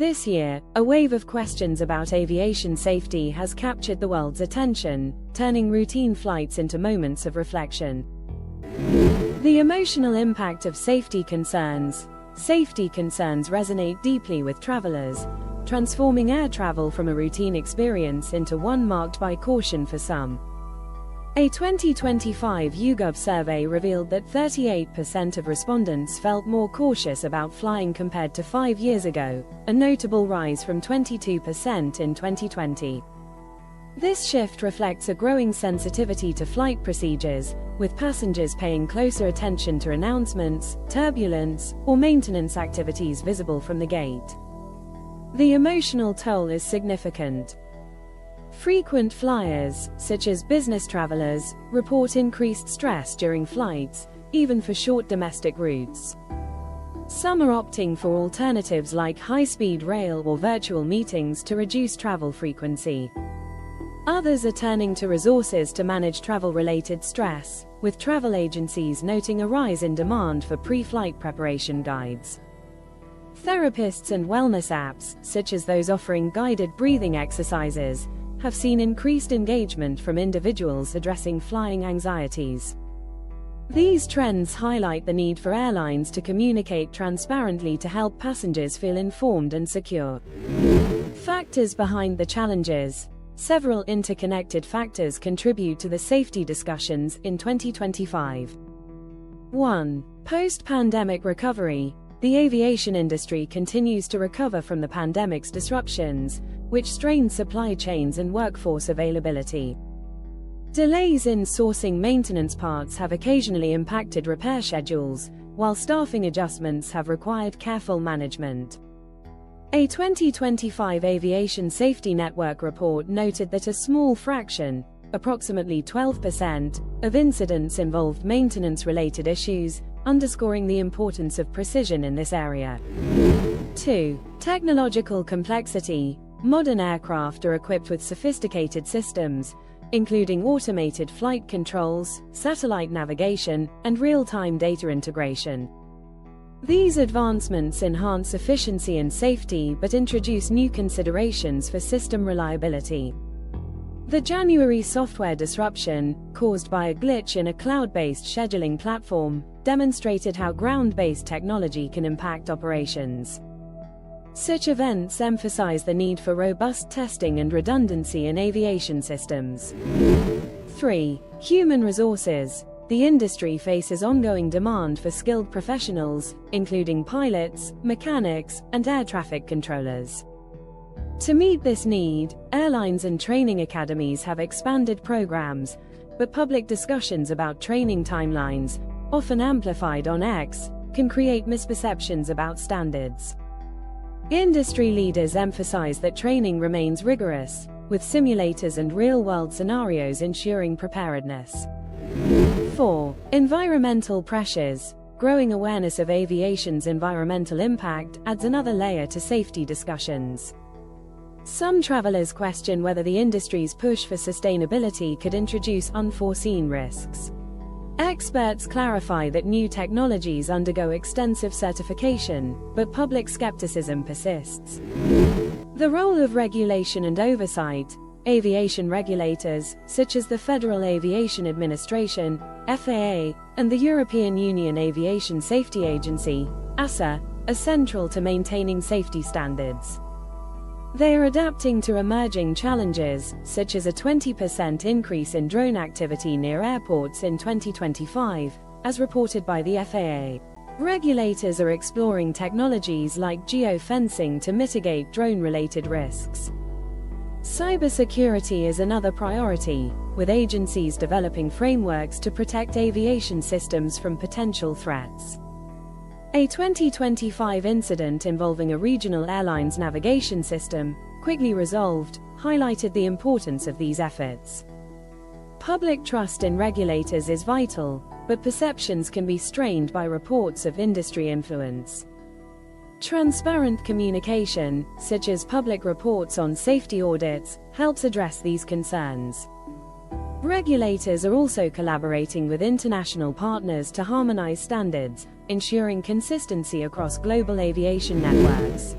This year, a wave of questions about aviation safety has captured the world's attention, turning routine flights into moments of reflection. The emotional impact of safety concerns. Safety concerns resonate deeply with travelers, transforming air travel from a routine experience into one marked by caution for some. A 2025 YouGov survey revealed that 38% of respondents felt more cautious about flying compared to 5 years ago, a notable rise from 22% in 2020. This shift reflects a growing sensitivity to flight procedures, with passengers paying closer attention to announcements, turbulence, or maintenance activities visible from the gate. The emotional toll is significant. Frequent flyers, such as business travelers, report increased stress during flights, even for short domestic routes. Some are opting for alternatives like high-speed rail or virtual meetings to reduce travel frequency. Others are turning to resources to manage travel-related stress, with travel agencies noting a rise in demand for pre-flight preparation guides. Therapists and wellness apps, such as those offering guided breathing exercises, have seen increased engagement from individuals addressing flying anxieties. These trends highlight the need for airlines to communicate transparently to help passengers feel informed and secure. Factors behind the challenges. Several interconnected factors contribute to the safety discussions in 2025. 1. Post-pandemic recovery. The aviation industry continues to recover from the pandemic's disruptions, which strained supply chains and workforce availability. Delays in sourcing maintenance parts have occasionally impacted repair schedules, while staffing adjustments have required careful management. A 2025 Aviation Safety Network report noted that a small fraction, approximately 12%, of incidents involved maintenance-related issues, underscoring the importance of precision in this area. 2. Technological complexity. Modern aircraft are equipped with sophisticated systems, including automated flight controls, satellite navigation, and real-time data integration. These advancements enhance efficiency and safety but introduce new considerations for system reliability. The January software disruption, caused by a glitch in a cloud-based scheduling platform, demonstrated how ground-based technology can impact operations. Such events emphasize the need for robust testing and redundancy in aviation systems. 3. Human resources. The industry faces ongoing demand for skilled professionals, including pilots, mechanics, and air traffic controllers. To meet this need, airlines and training academies have expanded programs, but public discussions about training timelines, often amplified on X, can create misperceptions about standards. Industry leaders emphasize that training remains rigorous, with simulators and real-world scenarios ensuring preparedness. 4. Environmental pressures. Growing awareness of aviation's environmental impact adds another layer to safety discussions. Some travelers question whether the industry's push for sustainability could introduce unforeseen risks. Experts clarify that new technologies undergo extensive certification, but public skepticism persists. The role of regulation and oversight. Aviation regulators, such as the Federal Aviation Administration, FAA, and the European Union Aviation Safety Agency, ASA, are central to maintaining safety standards. They are adapting to emerging challenges, such as a 20% increase in drone activity near airports in 2025, as reported by the FAA. Regulators are exploring technologies like geofencing to mitigate drone-related risks. Cybersecurity is another priority, with agencies developing frameworks to protect aviation systems from potential threats. A 2025 incident involving a regional airline's navigation system, quickly resolved, highlighted the importance of these efforts. Public trust in regulators is vital, but perceptions can be strained by reports of industry influence. Transparent communication, such as public reports on safety audits, helps address these concerns. Regulators are also collaborating with international partners to harmonize standards, ensuring consistency across global aviation networks.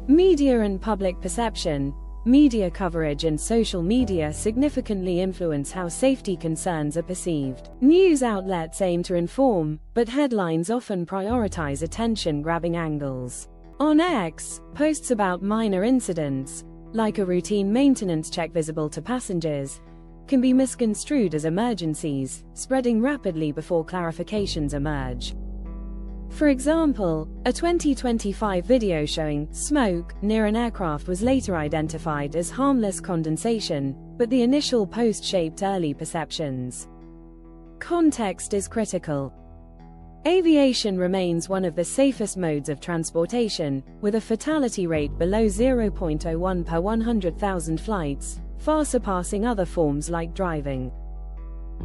Media and public perception. Media coverage and social media significantly influence how safety concerns are perceived. News outlets aim to inform, but headlines often prioritize attention-grabbing angles. On X, posts about minor incidents, like a routine maintenance check visible to passengers, can be misconstrued as emergencies, spreading rapidly before clarifications emerge. For example, a 2025 video showing smoke near an aircraft was later identified as harmless condensation, but the initial post shaped early perceptions. Context is critical. Aviation remains one of the safest modes of transportation, with a fatality rate below 0.01 per 100,000 flights, far surpassing other forms like driving.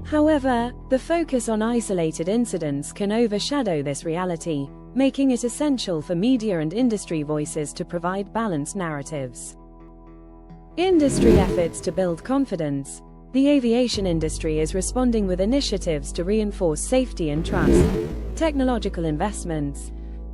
However, the focus on isolated incidents can overshadow this reality, making it essential for media and industry voices to provide balanced narratives. Industry efforts to build confidence. The aviation industry is responding with initiatives to reinforce safety and trust. Technological investments.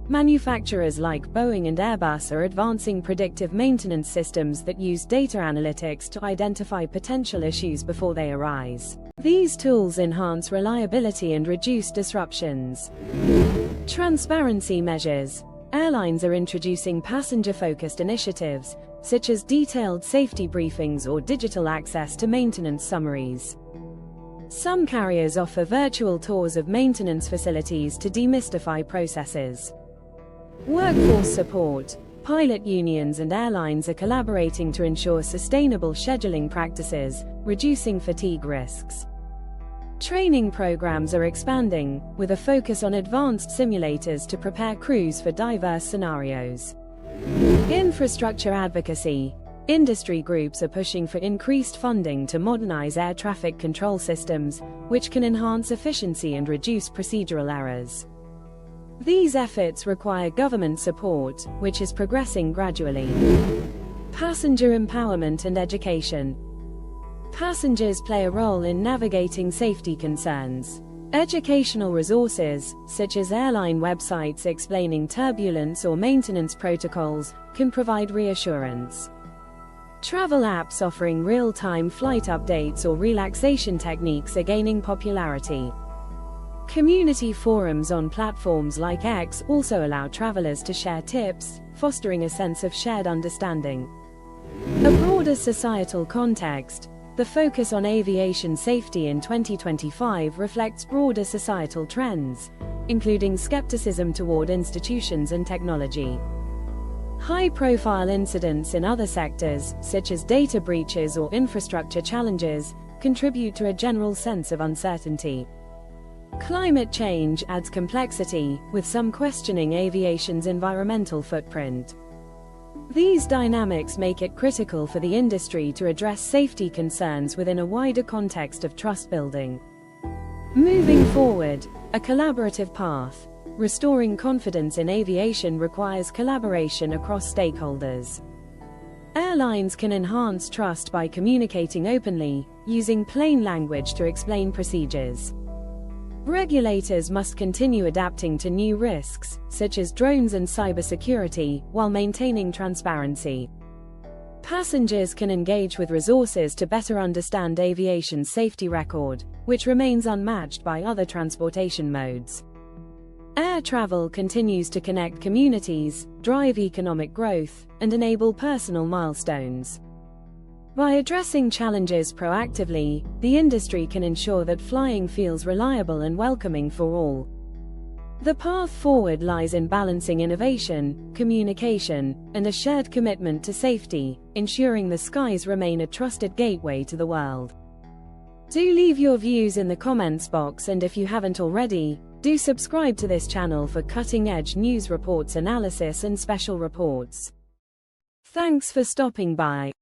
Manufacturers like Boeing and Airbus are advancing predictive maintenance systems that use data analytics to identify potential issues before they arise. These tools enhance reliability and reduce disruptions. Transparency measures. Airlines are introducing passenger-focused initiatives, such as detailed safety briefings or digital access to maintenance summaries. Some carriers offer virtual tours of maintenance facilities to demystify processes. Workforce support. Pilot unions and airlines are collaborating to ensure sustainable scheduling practices, reducing fatigue risks. Training programs are expanding, with a focus on advanced simulators to prepare crews for diverse scenarios. Infrastructure advocacy. Industry groups are pushing for increased funding to modernize air traffic control systems, which can enhance efficiency and reduce procedural errors. These efforts require government support, which is progressing gradually. Passenger empowerment and education. Passengers play a role in navigating safety concerns. Educational resources, such as airline websites explaining turbulence or maintenance protocols, can provide reassurance. Travel apps offering real-time flight updates or relaxation techniques are gaining popularity. Community forums on platforms like X also allow travelers to share tips, fostering a sense of shared understanding. A broader societal context. The focus on aviation safety in 2025 reflects broader societal trends, including skepticism toward institutions and technology. High-profile incidents in other sectors, such as data breaches or infrastructure challenges, contribute to a general sense of uncertainty. Climate change adds complexity, with some questioning aviation's environmental footprint. These dynamics make it critical for the industry to address safety concerns within a wider context of trust building. Moving forward, a collaborative path. Restoring confidence in aviation requires collaboration across stakeholders. Airlines can enhance trust by communicating openly, using plain language to explain procedures. Regulators must continue adapting to new risks, such as drones and cybersecurity, while maintaining transparency. Passengers can engage with resources to better understand aviation's safety record, which remains unmatched by other transportation modes. Air travel continues to connect communities, drive economic growth, and enable personal milestones. By addressing challenges proactively, the industry can ensure that flying feels reliable and welcoming for all. The path forward lies in balancing innovation, communication, and a shared commitment to safety, ensuring the skies remain a trusted gateway to the world. Do leave your views in the comments box, and if you haven't already, do subscribe to this channel for cutting-edge news reports, analysis, and special reports. Thanks for stopping by.